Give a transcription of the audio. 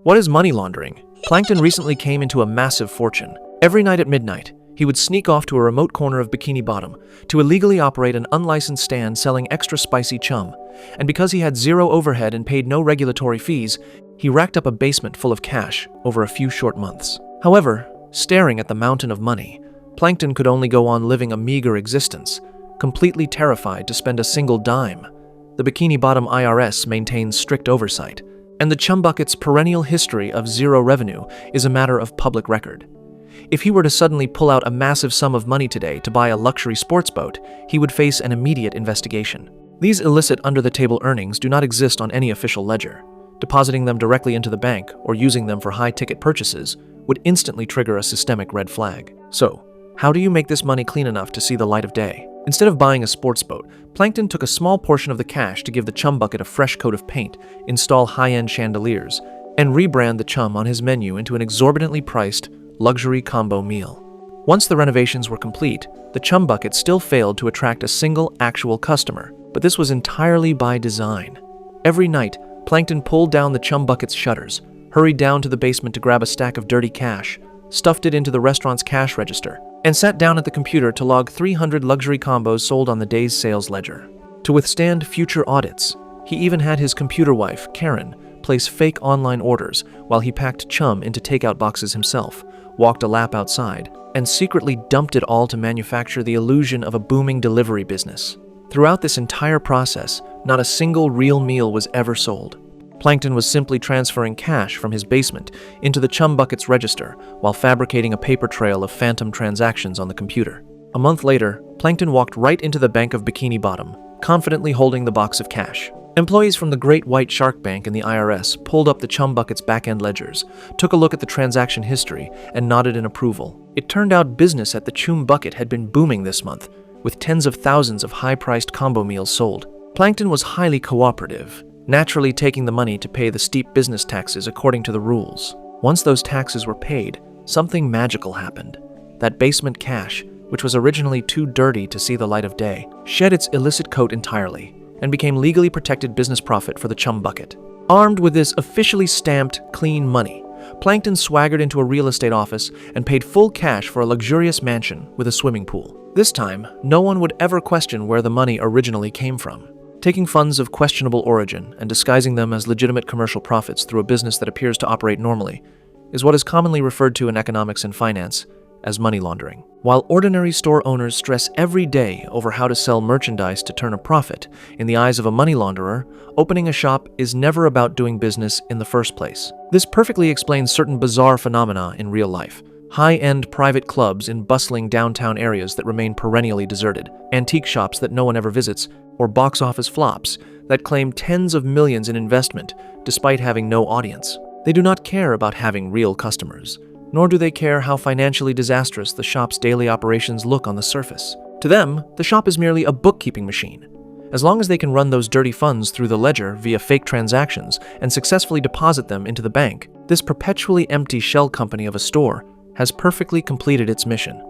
What is money laundering? Plankton recently came into a massive fortune. Every night at midnight, he would sneak off to a remote corner of Bikini Bottom to illegally operate an unlicensed stand selling extra spicy chum. And because he had zero overhead and paid no regulatory fees, he racked up a basement full of cash over a few short months. However, staring at the mountain of money, Plankton could only go on living a meager existence, completely terrified to spend a single dime. The Bikini Bottom IRS maintains strict oversight, and the chum bucket's perennial history of zero revenue is a matter of public record. If he were to suddenly pull out a massive sum of money today to buy a luxury sports boat, he would face an immediate investigation. These illicit under-the-table earnings do not exist on any official ledger. Depositing them directly into the bank or using them for high-ticket purchases would instantly trigger a systemic red flag. So, how do you make this money clean enough to see the light of day? Instead of buying a sports boat, Plankton took a small portion of the cash to give the chum bucket a fresh coat of paint, install high-end chandeliers, and rebrand the chum on his menu into an exorbitantly priced luxury combo meal. Once the renovations were complete, the chum bucket still failed to attract a single actual customer, but this was entirely by design. Every night, Plankton pulled down the chum bucket's shutters, hurried down to the basement to grab a stack of dirty cash, stuffed it into the restaurant's cash register, and sat down at the computer to log 300 luxury combos sold on the day's sales ledger. To withstand future audits, he even had his computer wife, Karen, place fake online orders while he packed chum into takeout boxes himself, walked a lap outside, and secretly dumped it all to manufacture the illusion of a booming delivery business. Throughout this entire process, not a single real meal was ever sold. Plankton was simply transferring cash from his basement into the chum bucket's register while fabricating a paper trail of phantom transactions on the computer. A month later, Plankton walked right into the Bank of Bikini Bottom, confidently holding the box of cash. Employees from the Great White Shark Bank and the IRS pulled up the chum bucket's back-end ledgers, took a look at the transaction history, and nodded in approval. It turned out business at the chum bucket had been booming this month, with tens of thousands of high-priced combo meals sold. Plankton was highly cooperative, naturally taking the money to pay the steep business taxes according to the rules. Once those taxes were paid, something magical happened. That basement cash, which was originally too dirty to see the light of day, shed its illicit coat entirely and became legally protected business profit for the chum bucket. Armed with this officially stamped, clean money, Plankton swaggered into a real estate office and paid full cash for a luxurious mansion with a swimming pool. This time, no one would ever question where the money originally came from. Taking funds of questionable origin and disguising them as legitimate commercial profits through a business that appears to operate normally is what is commonly referred to in economics and finance as money laundering. While ordinary store owners stress every day over how to sell merchandise to turn a profit, in the eyes of a money launderer, opening a shop is never about doing business in the first place. This perfectly explains certain bizarre phenomena in real life. High-end private clubs in bustling downtown areas that remain perennially deserted, antique shops that no one ever visits, or box office flops that claim tens of millions in investment despite having no audience. They do not care about having real customers, nor do they care how financially disastrous the shop's daily operations look on the surface. To them, the shop is merely a bookkeeping machine. As long as they can run those dirty funds through the ledger via fake transactions and successfully deposit them into the bank, this perpetually empty shell company of a store has perfectly completed its mission.